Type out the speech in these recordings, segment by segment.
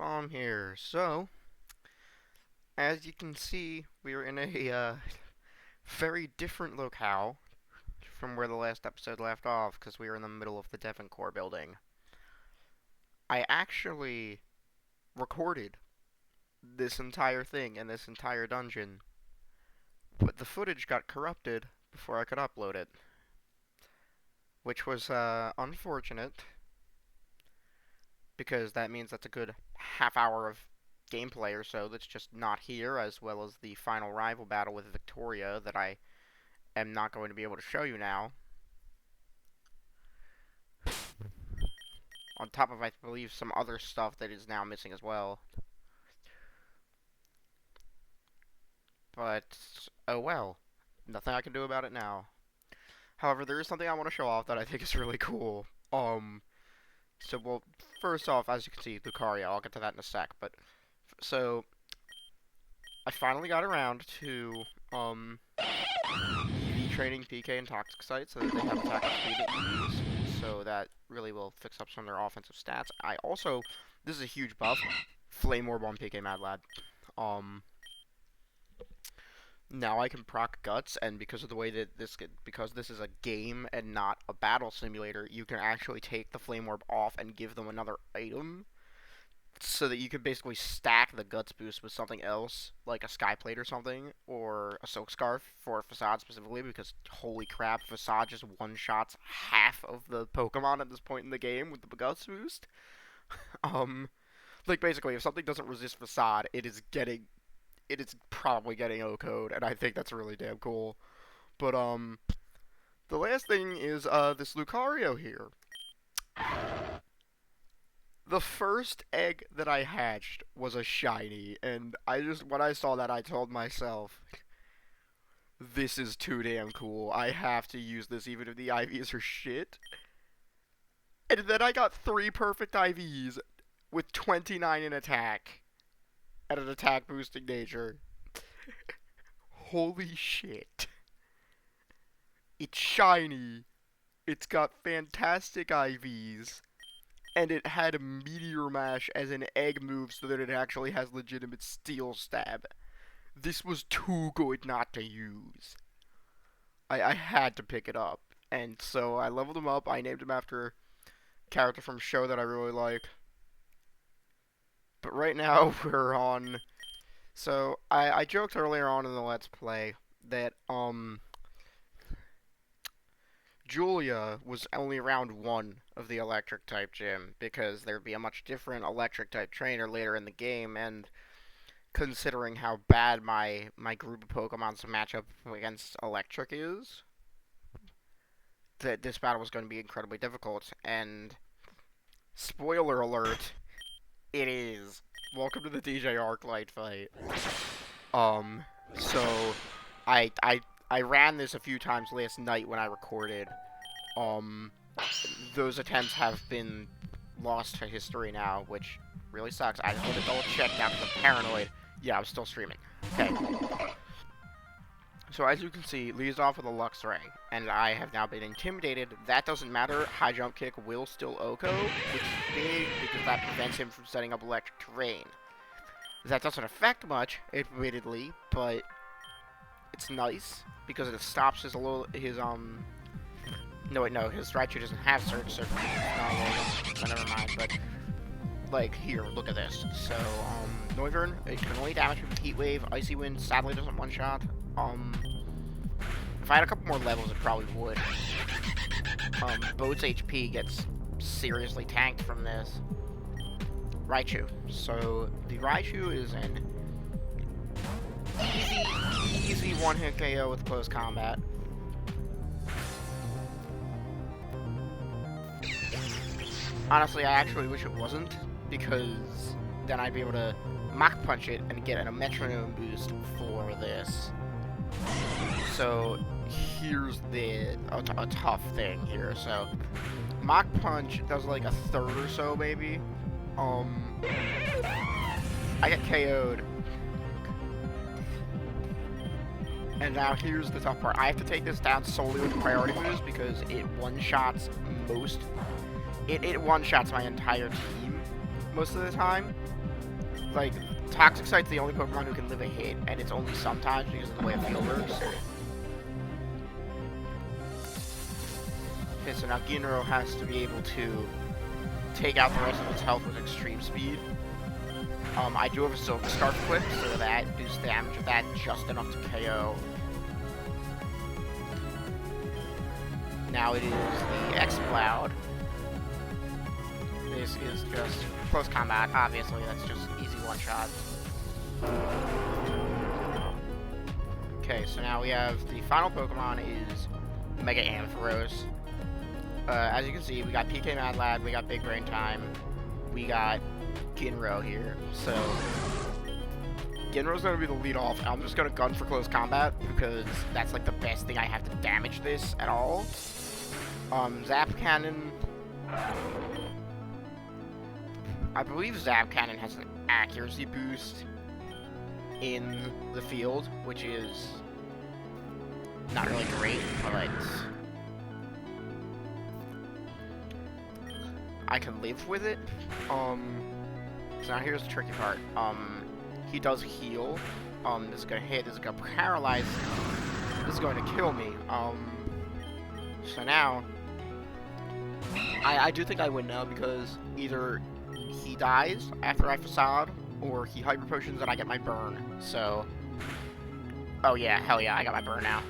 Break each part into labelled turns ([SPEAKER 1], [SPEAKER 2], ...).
[SPEAKER 1] Tom here. So, as you can see, we are in a very different locale from where the last episode left off, because we were in the middle of the Devoncore building. I actually recorded this entire thing and this entire dungeon, but the footage got corrupted before I could upload it, which was unfortunate, because that means that's a good half hour of gameplay or so that's just not here, as well as the final rival battle with Victoria that I am not going to be able to show you now. On top of, I believe, some other stuff that is now missing as well. But, oh well. Nothing I can do about it now. However, there is something I want to show off that I think is really cool. Well, first off, as you can see, Lucario, I'll get to that in a sec, but, so, I finally got around to, EV training PK and Toxic sites so that they have attack speed at EVs, so that really will fix up some of their offensive stats. I also, this is a huge buff, Flame Orb on PK Mad Lad. Now I can proc Guts, and because of the way that because this is a game and not a battle simulator, you can actually take the Flame Orb off and give them another item, so that you can basically stack the Guts boost with something else, like a Sky Plate or something, or a Silk Scarf for Facade specifically, because holy crap, Facade just one-shots half of the Pokemon at this point in the game with the Guts boost. Like basically, if something doesn't resist Facade, it is probably getting O-code, and I think that's really damn cool. But, the last thing is, this Lucario here. The first egg that I hatched was a shiny, and when I saw that, I told myself, this is too damn cool. I have to use this even if the IVs are shit. And then I got 3 perfect IVs with 29 in attack. At an attack boosting nature. Holy shit. It's shiny. It's got fantastic IVs. And it had a Meteor Mash as an egg move so that it actually has legitimate Steel Stab. This was too good not to use. I had to pick it up. And so I leveled him up. I named him after a character from a show that I really like. But right now, we're on... So, I joked earlier on in the Let's Play that, Julia was only round 1 of the Electric-type gym, because there'd be a much different Electric-type trainer later in the game, and considering how bad my group of Pokemon to match up against Electric is, that this battle was going to be incredibly difficult, and... Spoiler alert... It is. Welcome to the DJ Arclight fight. So, I ran this a few times last night when I recorded. Those attempts have been lost to history now, which really sucks. I just want to double check now because I'm paranoid. Yeah, I'm still streaming. Okay. So as you can see, it leads off with a Luxray, and I have now been intimidated. That doesn't matter. High Jump Kick will still OHKO, which is big because that prevents him from setting up Electric Terrain. That doesn't affect much, admittedly, but it's nice because it stops his no wait, no, his Raichu doesn't have Surge, so never mind. But like here, look at this. So Noivern, it can only damage with Heat Wave. Icy Wind sadly doesn't one-shot. If I had a couple more levels, it probably would. Boat's HP gets seriously tanked from this. Raichu. So, the Raichu is an easy one-hit KO with close combat. Honestly, I actually wish it wasn't, because then I'd be able to Mach Punch it and get a Metronome boost for this. So, here's a tough thing here. So, Mach Punch does like a third or so, maybe. I get KO'd. And now here's the tough part. I have to take this down solely with priority moves because it one-shots most... It one-shots my entire team most of the time. like, Toxic Sight's the only Pokemon who can live a hit, and it's only sometimes because of the way a field works. Okay, so now Ginro has to be able to take out the rest of its health with extreme speed. I do have a Silk Scarf equipped, so that reduces the damage of that just enough to KO. Now it is the X-Cloud. This is just close combat, obviously, that's just easy one-shot. Okay, so now we have the final Pokemon is Mega Ampharos. As you can see, we got PK Mad Lad, we got Big Brain Time, we got Ginro here. So, Ginro's gonna be the lead off. I'm just gonna gun for close combat because that's like the best thing I have to damage this at all. Zap Cannon. I believe Zap Cannon has an accuracy boost in the field, which is not really great, but I can live with it. So now here's the tricky part. He does heal. This is gonna hit, this is gonna paralyze, this is going to kill me. So now, I do think I win now because either he dies after I Facade, or he Hyper Potions and I get my burn. So, oh yeah, hell yeah, I got my burn now.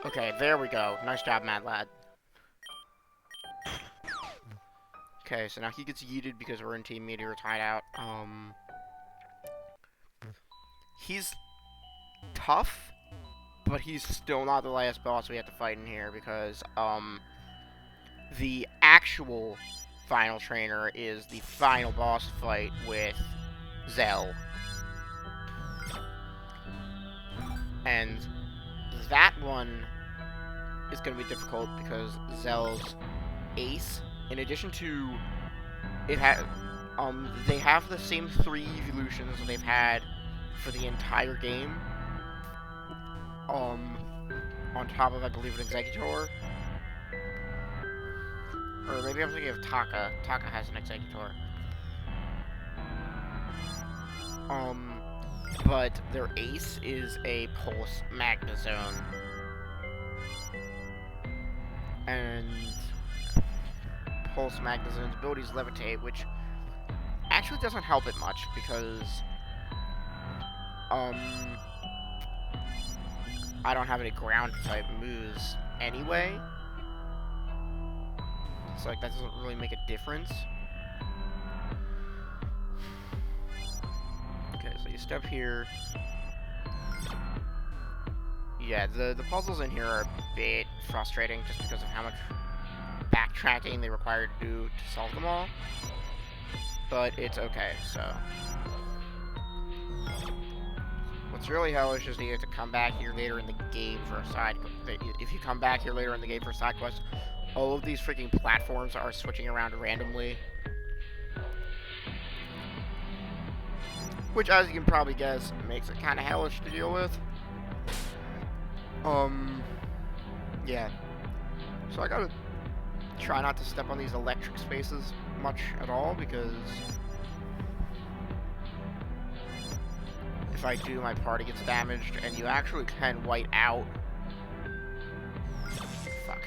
[SPEAKER 1] Okay, there we go. Nice job, Mad Lad. Okay, so now he gets yeeted because we're in Team Meteor tied out. He's tough, but he's still not the last boss we have to fight in here because, the actual final trainer is the final boss fight with Zell. And that one is going to be difficult because Zell's ace, in addition to it they have the same 3 evolutions they've had for the entire game. On top of, I believe, an Executor. Or maybe I'm thinking of Taka. Taka has an Executor. But their ace is a Pulse Magnezone. And Pulse Magnezone's ability is Levitate, which actually doesn't help it much because I don't have any ground type moves anyway. So like that doesn't really make a difference. Okay, so you step here. Yeah, the puzzles in here are a bit frustrating just because of how much backtracking they require to do to solve them all. But it's okay, so. What's really hellish is that you have to come back here later in the game for a side quest. If you come back here later in the game for a side quest, all of these freaking platforms are switching around randomly. Which, as you can probably guess, makes it kind of hellish to deal with. Yeah. So I gotta try not to step on these electric spaces much at all, because if I do, my party gets damaged, and you actually can white out. Fuck.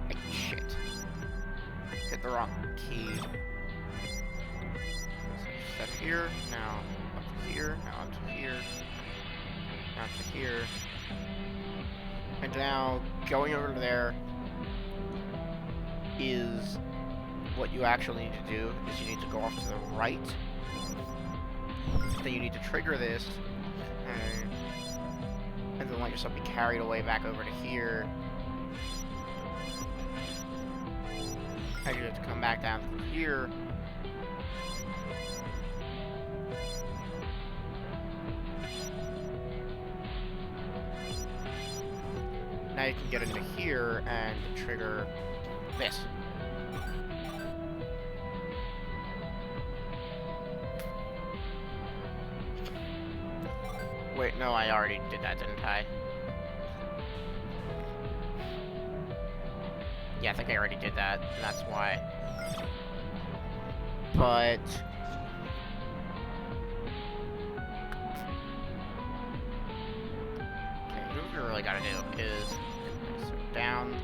[SPEAKER 1] Okay. Shit. Hit the wrong key. Step here, now up to here, now up to here, now up to here. And now, going over to there is what you actually need to do, is you need to go off to the right. Then you need to trigger this, and then let yourself be carried away back over to here. And you have to come back down through here. Now you can get into here and trigger this. Wait, no, I already did that, didn't I? Yeah, I think I already did that, and that's why. But... okay, what we really gotta do is... down.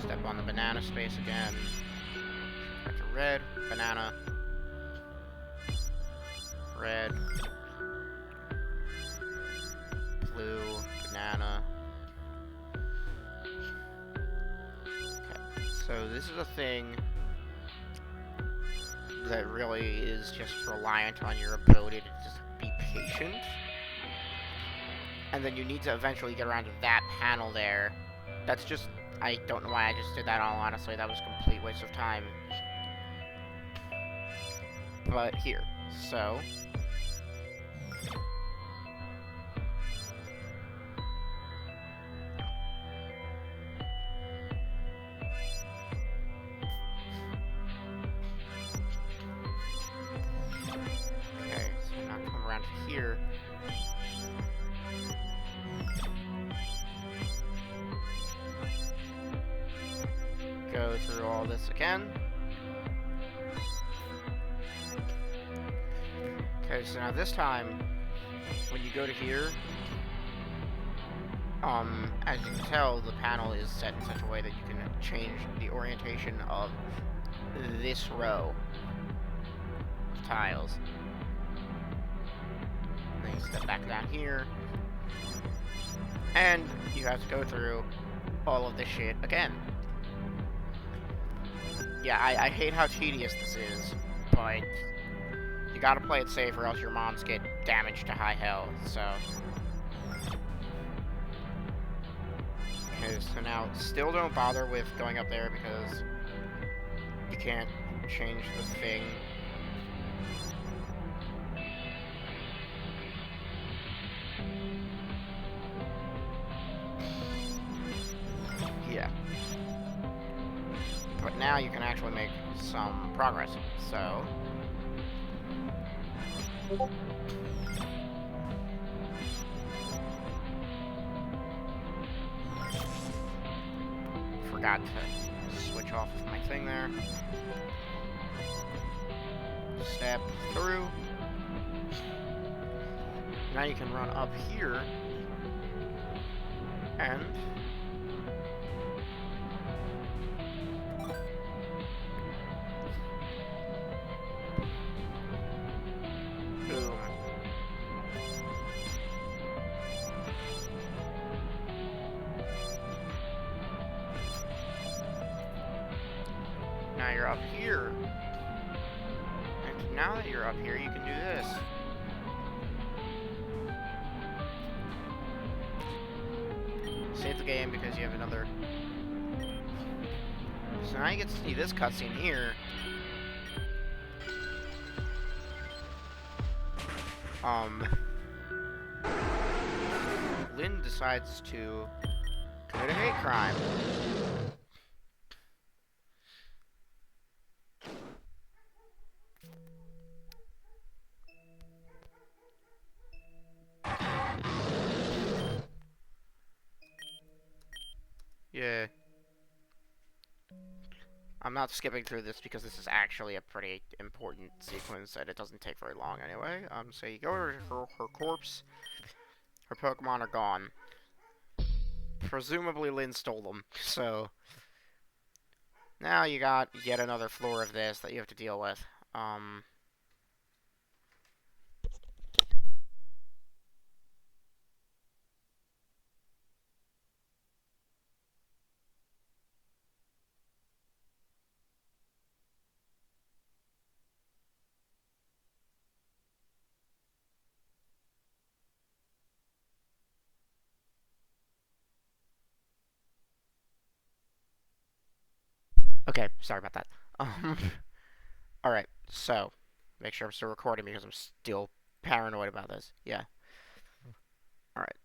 [SPEAKER 1] Step on the banana space again. Back to red, banana. Red. Blue, banana. Okay, so this is a thing that really is just reliant on your ability to just be patient. And then you need to eventually get around to that panel there. That's just... I don't know why I just did that, all honestly. That was a complete waste of time. But here. So... okay, so now come around to here. Go through all this again. Okay, so now this time, when you go to here, as you can tell, the panel is set in such a way that you can change the orientation of this row of tiles. And then you step back down here, and you have to go through all of this shit again. Yeah, I hate how tedious this is, but you gotta play it safe or else your mons get damaged to high hell, so... okay, so now, still don't bother with going up there because you can't change the thing. Yeah. But now you can actually make some progress, so... forgot to switch off of my thing there. Step through. Now you can run up here and boom. Now you're up here. And now that you're up here, you can do this. Save the game because you have another... so now you get to see this cutscene here. Lynn decides to commit a hate crime. Yeah. I'm not skipping through this because this is actually a pretty important sequence and it doesn't take very long anyway. So you go to her corpse. Her Pokemon are gone. Presumably Lynn stole them, so... now you got yet another floor of this that you have to deal with. Okay, sorry about that. Alright, so, make sure I'm still recording because I'm still paranoid about this. Yeah. Alright.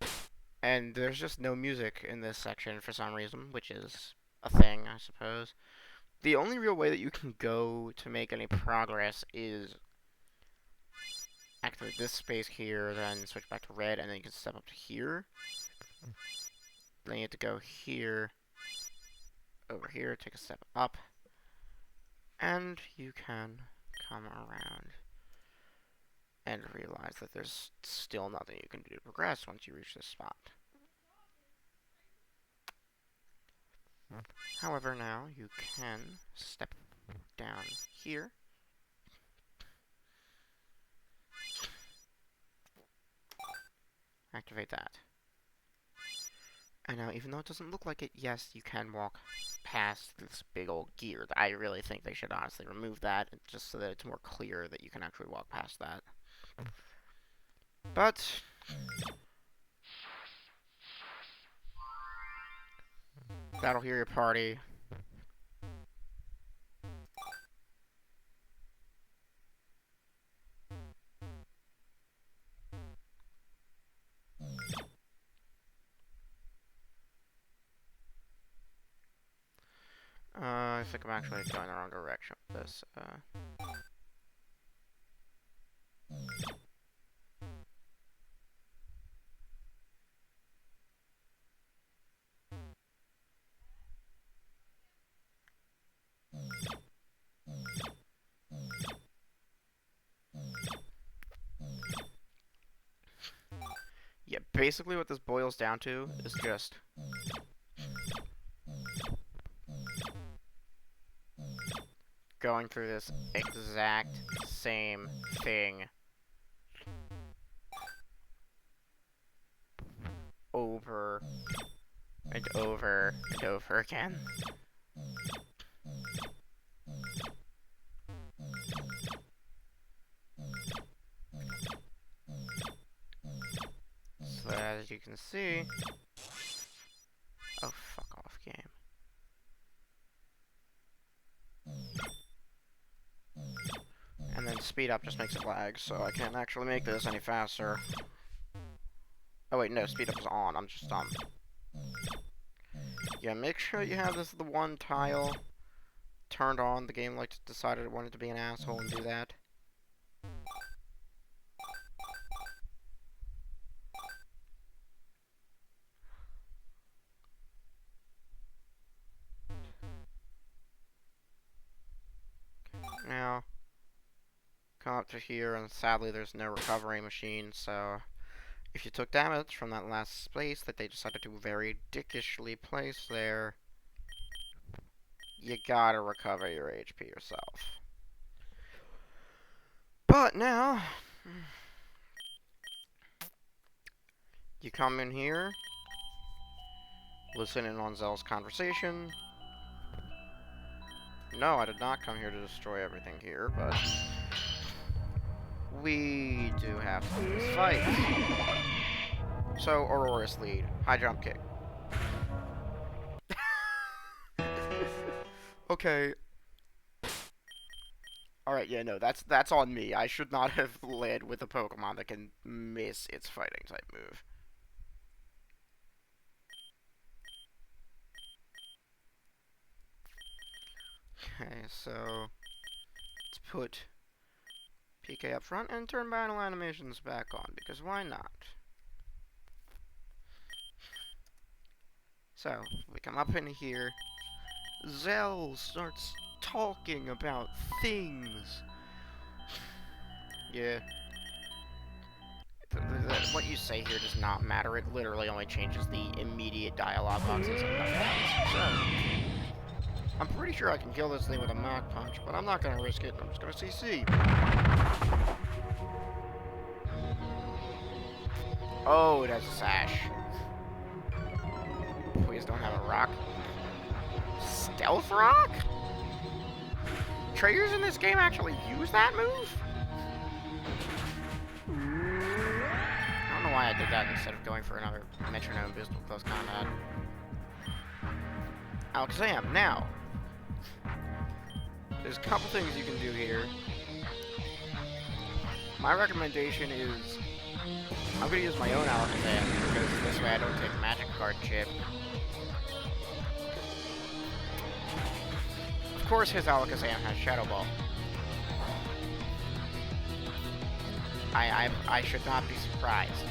[SPEAKER 1] And there's just no music in this section for some reason, which is a thing, I suppose. The only real way that you can go to make any progress is activate this space here, then switch back to red, and then you can step up to here. Then you have to go here, over here, take a step up, and you can come around and realize that there's still nothing you can do to progress once you reach this spot. However, now you can step down here. Activate that. And now, even though it doesn't look like it, yes, you can walk past this big old gear. I really think they should honestly remove that, just so that it's more clear that you can actually walk past that. But that'll heal your party. I think I'm actually going the wrong direction with this. Yeah, basically what this boils down to is just going through this exact same thing over and over and over again. So as you can see... Oh, fuck off, game. And then speed up just makes it lag, so I can't actually make this any faster. Oh wait, no, speed up is on, I'm just dumb. Yeah, make sure you have this the one tile turned on. The game like decided it wanted to be an asshole and do that. Now, come up to here, and sadly there's no recovery machine, so if you took damage from that last space that they decided to very dickishly place there, you gotta recover your HP yourself. But now, you come in here, listen in on Zell's conversation. No, I did not come here to destroy everything here, but we do have to do this fight. So, Aurora's lead. High jump kick. Okay. Alright, yeah, no, that's on me. I should not have led with a Pokemon that can miss its fighting type move. Okay, so let's put PK up front and turn battle animations back on, because why not? So, we come up in here, Zell starts talking about things. Yeah. What you say here does not matter, it literally only changes the immediate dialogue boxes and nothing else. So, I'm pretty sure I can kill this thing with a Mach Punch, but I'm not gonna risk it, I'm just gonna CC. Oh, it has a sash. Please don't have a rock. Stealth rock? Trainers in this game actually use that move? I don't know why I did that instead of going for another metronome boost with close combat. Alakazam, now. There's a couple things you can do here. My recommendation is I'm going to use my own Alakazam, because this way I don't take a magic card chip. Of course his Alakazam has Shadow Ball. I should not be surprised.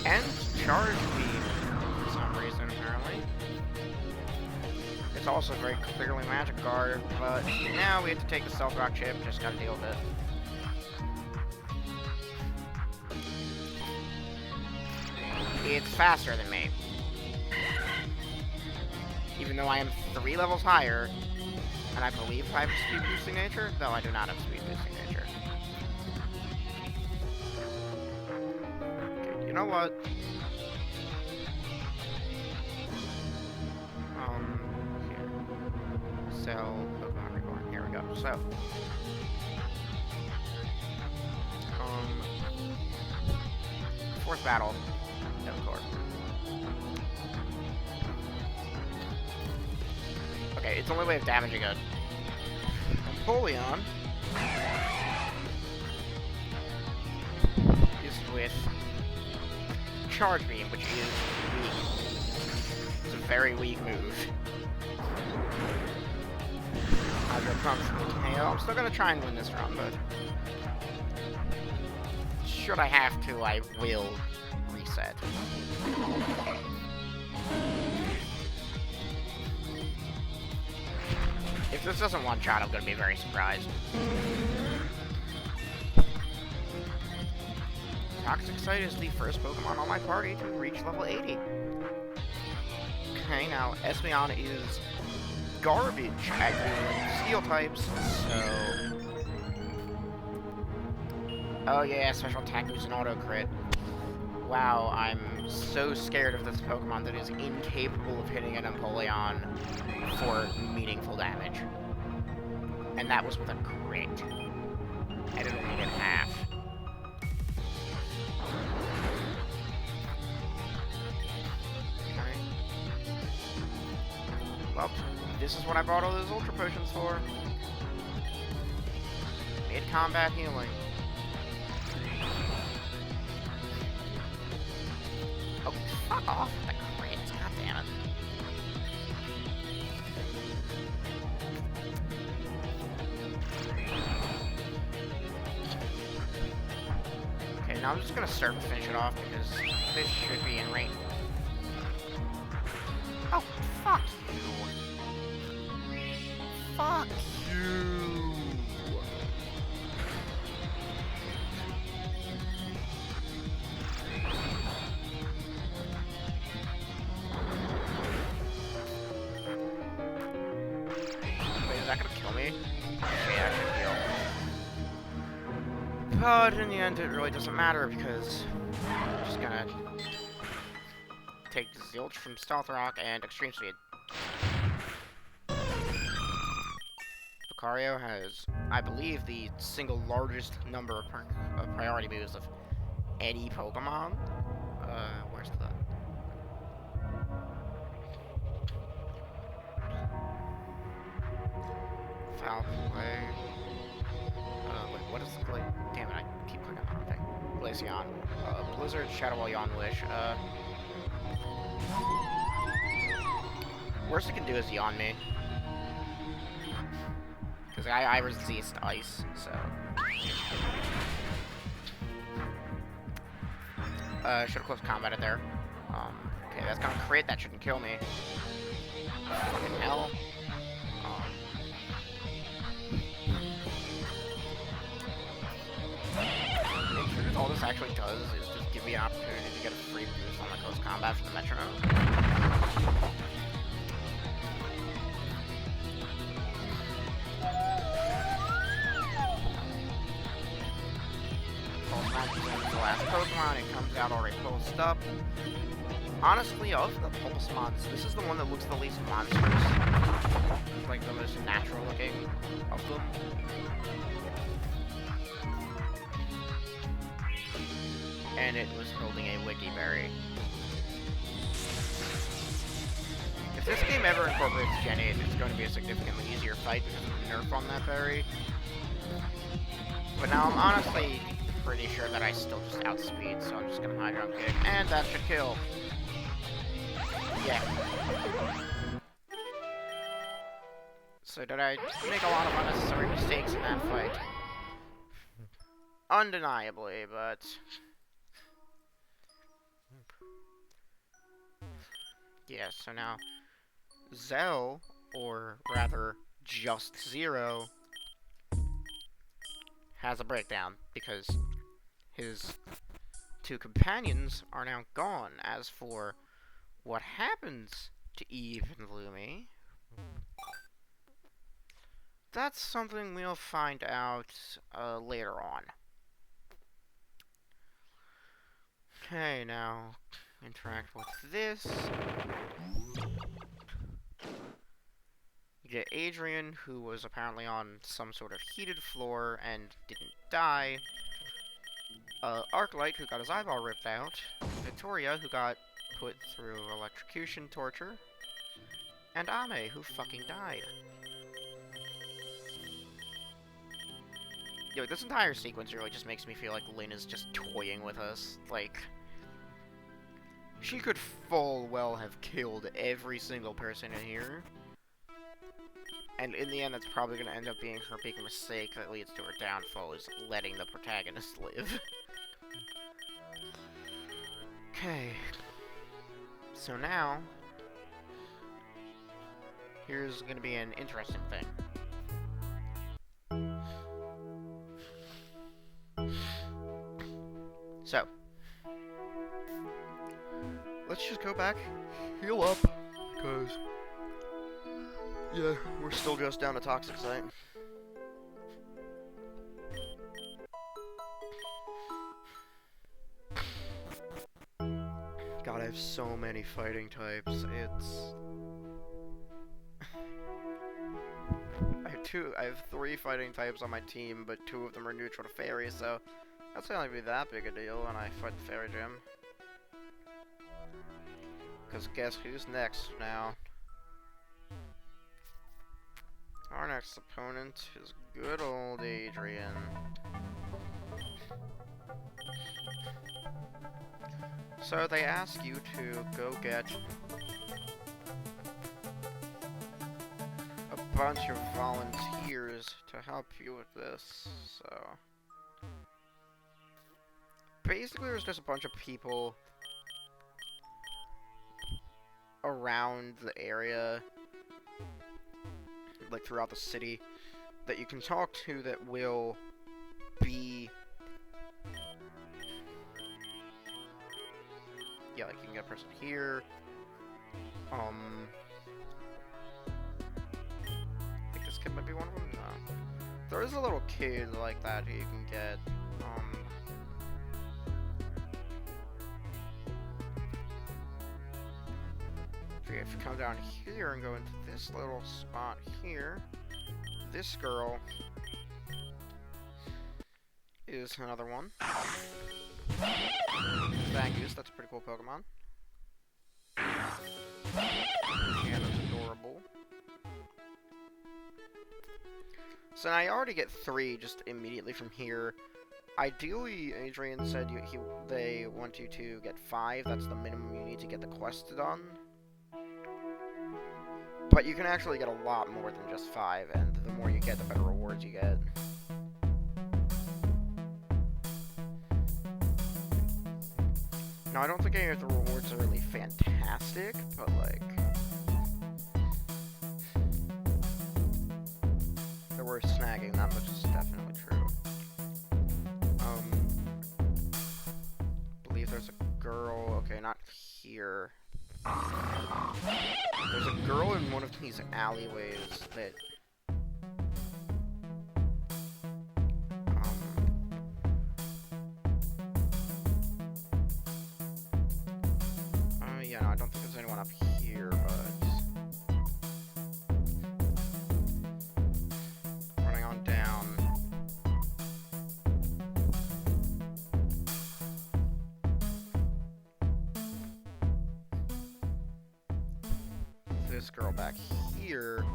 [SPEAKER 1] And charge beam for some reason, apparently. It's also very clearly Magic Guard, but now we have to take the Stealth Rock chip, just gotta deal with it. It's faster than me. Even though I am 3 levels higher, and I believe I have speed boosting nature, though I do not have speed boosting nature. Okay, you know what? Here. Sell Pokemon Reborn. Here we go. So. Fourth battle. Of okay, its only way of damaging a Empoleon is with Charge Beam, which is weak. It's a very weak move. Hydro Pump's KO. I'm still gonna try and win this round, but should I have to, I will reset. If this doesn't one-shot, I'm gonna be very surprised. Toxic Sight is the first Pokemon on my party to reach level 80. Okay, now Espeon is garbage at Steel types, so... Oh yeah, special attack boost and auto crit. Wow, I'm so scared of this Pokemon that is incapable of hitting an Empoleon for meaningful damage. And that was with a crit. And it only did half. Okay. Well, this is what I bought all those Ultra Potions for. Mid-combat healing. Oh, fuck off with the crits, god damn it. Okay, now I'm just gonna start to finish it off because this should be in range. Oh, fuck you. Fuck you. But in the end, it really doesn't matter because I'm just gonna take Zilch from Stealth Rock and Extreme Speed. Lucario has, I believe, the single largest number of priority moves of any Pokemon. Where's the... Foul Play. Wait, what is the play? Damn it, I keep clicking on the thing. Glaceon. Blizzard, Shadow Ball, Yawn Wish. Worst it can do is Yawn me. Because I resist Ice, so... should've close combat it there. Okay, that's gonna crit, that shouldn't kill me. Fucking hell. All this actually does is just give me an opportunity to get a free boost on the close combat for the metronome. The last Pokemon, it comes out already pulsed up. Honestly, of the Pulsemons, this is the one that looks the least monstrous. It's like the most natural looking of them. And it was holding a Wiki Berry. If this game ever incorporates Gen 8, it's going to be a significantly easier fight because of the nerf on that berry. But now I'm honestly pretty sure that I still just outspeed, so I'm just going to high jump kick, and that should kill. Yeah. So did I make a lot of unnecessary mistakes in that fight? Undeniably, but... yeah, so now... Zell, or rather, just Zero, has a breakdown, because his two companions are now gone. As for what happens to Eve and Lumi, that's something we'll find out later on. Okay, now interact with this. You get Adrian, who was apparently on some sort of heated floor and didn't die. Arclight, who got his eyeball ripped out. Victoria, who got put through electrocution torture. And Ame, who fucking died. Yo, this entire sequence really just makes me feel like Lynn is just toying with us. Like, she could full well have killed every single person in here. And in the end, that's probably going to end up being her big mistake that leads to her downfall, is letting the protagonist live. Okay. So now, here's going to be an interesting thing. So, let's just go back, heal up, because, yeah, we're still just down a toxic site. God, I have so many fighting types, it's... I have 3 fighting types on my team, but 2 of them are neutral to fairy, so that's not gonna be that big a deal when I fight the fairy gym. Because guess who's next now? Our next opponent is good old Adrian. So they ask you to go get a bunch of volunteers to help you with this, so... basically there's just a bunch of people around the area, like throughout the city, that you can talk to that will be... yeah, like you can get a person here, I think this kid might be one of them? No. There is a little kid like that who you can get, if you come down here and go into this little spot here, this girl is another one. Zangoose, that's a pretty cool Pokemon. And it's adorable. So now you already get 3 just immediately from here. Ideally, Adrian said they want you to get 5. That's the minimum you need to get the quest done. But you can actually get a lot more than just 5, and the more you get, the better rewards you get. Now, I don't think any of the rewards are really fantastic, but, like... they're worth snagging, that much is definitely true. I believe there's a girl... okay, not here. There's a girl in one of these alleyways that... yeah, no, I don't think there's anyone up here, but... running on down... this girl back here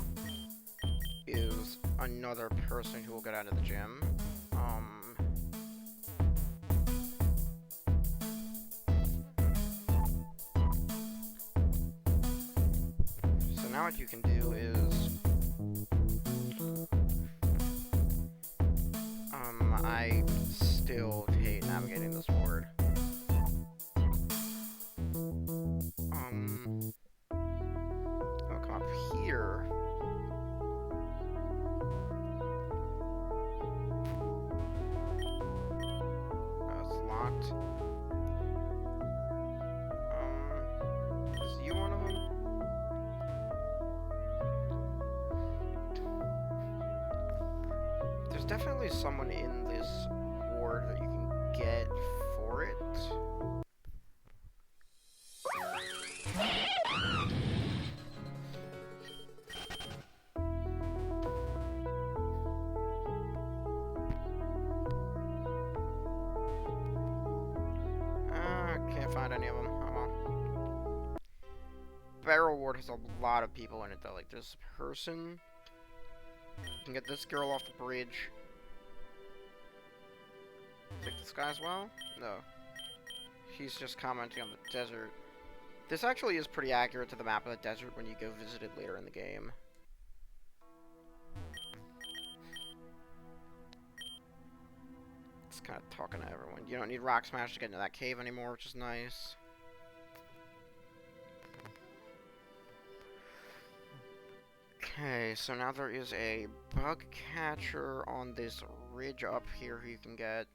[SPEAKER 1] is another person who will get out of the gym. So now what you can do is I still hate navigating this board. I'll come up here. It's locked. Is you one of them? There's definitely someone in this ward that you can get for it. Can't find any of them. Oh well. Barrel ward has a lot of people in it though. Like this person. You can get this girl off the bridge. Take this guy as well? No. He's just commenting on the desert. This actually is pretty accurate to the map of the desert when you go visit it later in the game. It's kind of talking to everyone. You don't need Rock Smash to get into that cave anymore, which is nice. Okay, so now there is a bug catcher on this ridge up here who you can get.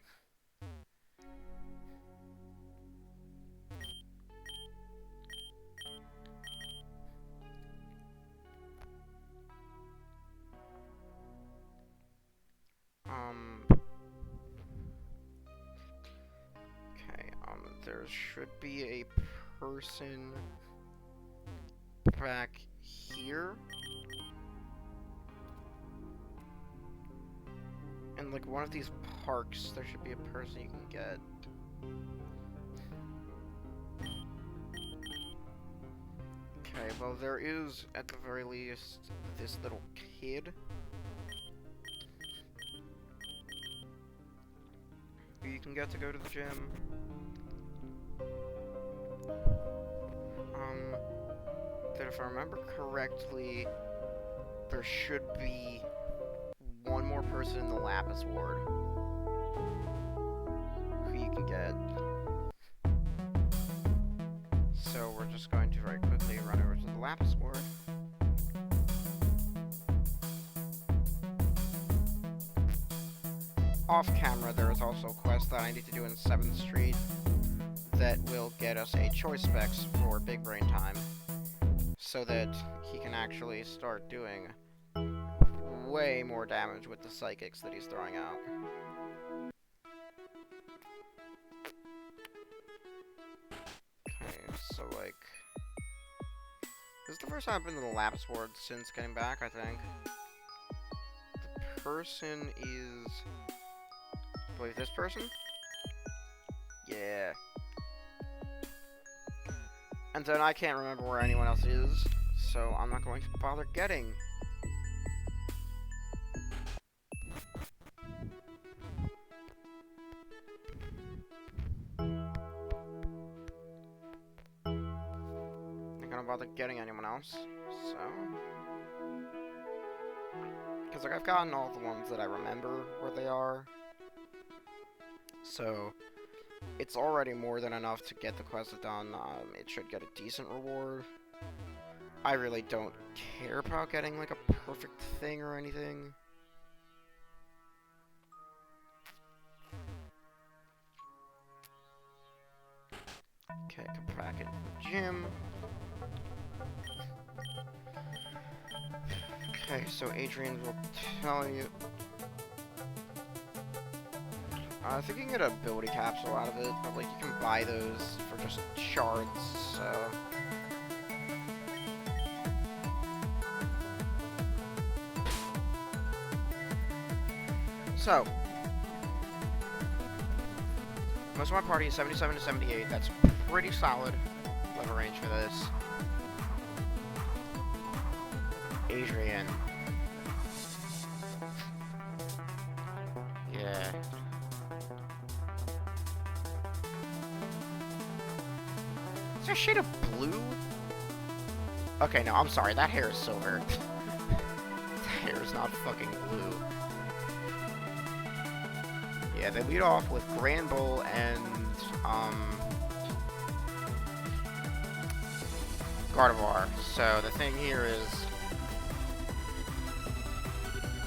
[SPEAKER 1] There should be a person back here. And like one of these parks, there should be a person you can get. Okay, well there is, at the very least, this little kid. Who you can get to go to the gym. That if I remember correctly, there should be one more person in the Lapis ward who you can get. So we're just going to very quickly run over to the Lapis ward. Off camera, there is also a quest that I need to do in 7th Street that will get us a choice specs for Big Brain time, so that he can actually start doing way more damage with the psychics that he's throwing out. Okay, so like, this is the first time I've been to the Lapis ward since getting back, I think. The person is, I believe this person? Yeah. And then I can't remember where anyone else is, so I'm not going to bother getting. I'm not gonna bother getting anyone else, so. Because like I've gotten all the ones that I remember where they are. So it's already more than enough to get the quest done. It should get a decent reward. I really don't care about getting like a perfect thing or anything. Okay, come back into the gym. Okay, so Adrian will tell you. I think you can get an ability capsule out of it, but like you can buy those for just shards, so. So, most of my party is 77 to 78. That's pretty solid level range for this. Adrian. Yeah. Is there a shade of blue? Okay, no, I'm sorry. That hair is silver. That hair is not fucking blue. Yeah, they lead off with Grand Bull and Gardevoir. So the thing here is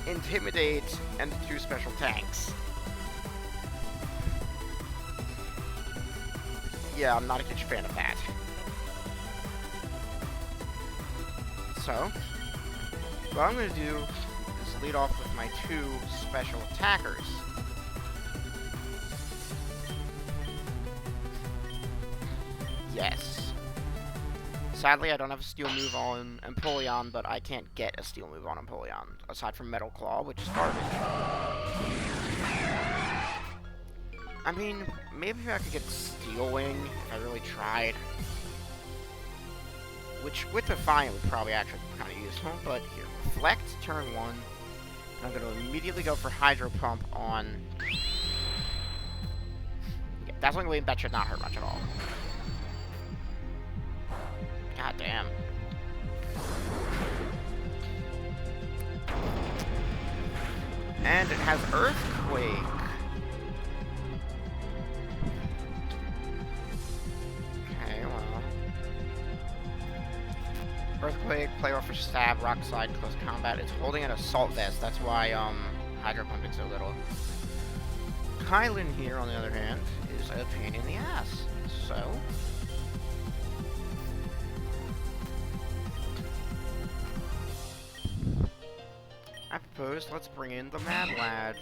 [SPEAKER 1] Intimidate and the 2 special tanks. Yeah, I'm not a huge fan of that. So, what I'm going to do is lead off with my 2 special attackers. Yes. Sadly, I don't have a steel move on Empoleon, but I can't get a steel move on Empoleon, aside from Metal Claw, which is garbage. I mean, maybe I could get Steel Wing if I really tried. Which, with Defiant, would probably actually be kind of useful, but here. Reflect, turn 1. And I'm going to immediately go for Hydro Pump on... Yeah, Dazzling Wave, that should not hurt much at all. God damn. And it has Earthquake. Okay, well. Earthquake, play off for Stab, Rock Slide, Close Combat. It's holding an Assault Vest. That's why, Hydro Pump did so little. Kylan here, on the other hand, is a pain in the ass. So... I propose let's bring in the Mad Lad.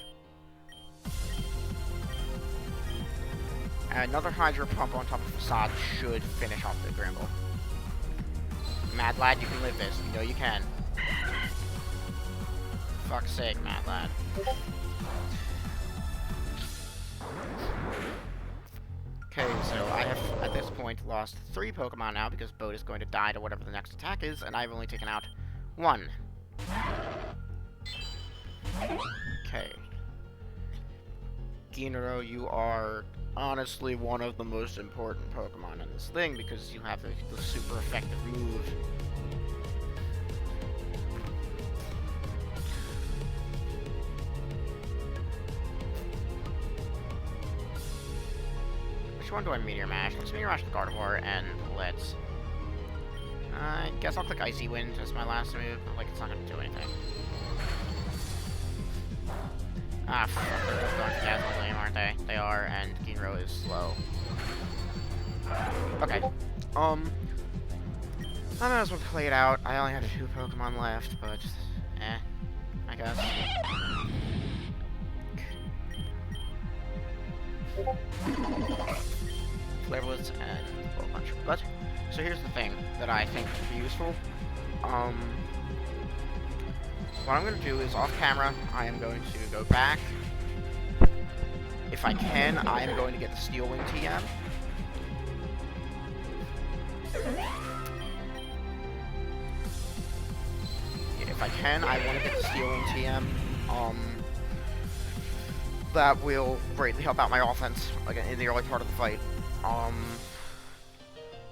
[SPEAKER 1] Another Hydro Pump on top of Facade should finish off the Grimble. Mad Lad, you can live this. You know you can. Fuck's sake, Mad Lad. Okay, so I have, at this point, lost 3 Pokemon now because Boat is going to die to whatever the next attack is, and I've only taken out 1. Okay. Ginro, you are honestly one of the most important Pokemon in this thing because you have the super effective move. Which one do I Meteor Mash? Let's Meteor Mash the Gardevoir and let's... I guess I'll click Icy Wind as my last move. Like, it's not going to do anything. Ah, fuck, they're both going for Dazzling Gleam, aren't they? They are, and Ginro is slow. Okay. I might as well play it out. I only have 2 Pokemon left, but... I guess. Flavorless and Blow Punch. But, so here's the thing that I think would be useful. What I'm going to do is, off camera, I am going to go back. If I can, I am going to get the Steel Wing TM. If I can, I want to get the Steel Wing TM. That will greatly help out my offense, again, in the early part of the fight. I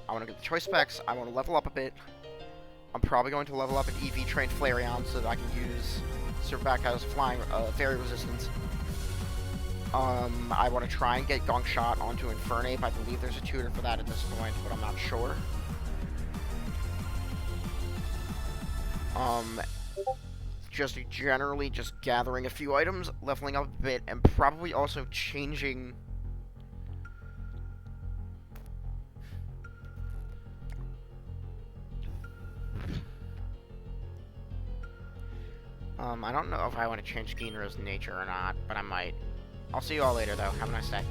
[SPEAKER 1] want to get the choice specs. I want to level up a bit. I'm probably going to level up an EV trained Flareon so that I can use Silverback as flying fairy resistance. I want to try and get Gunk Shot onto Infernape. I believe there's a tutor for that at this point, but I'm not sure. Just generally just gathering a few items, leveling up a bit, and probably also changing... I don't know if I want to change Ginro's nature or not, but I might. I'll see you all later, though. Have a nice day.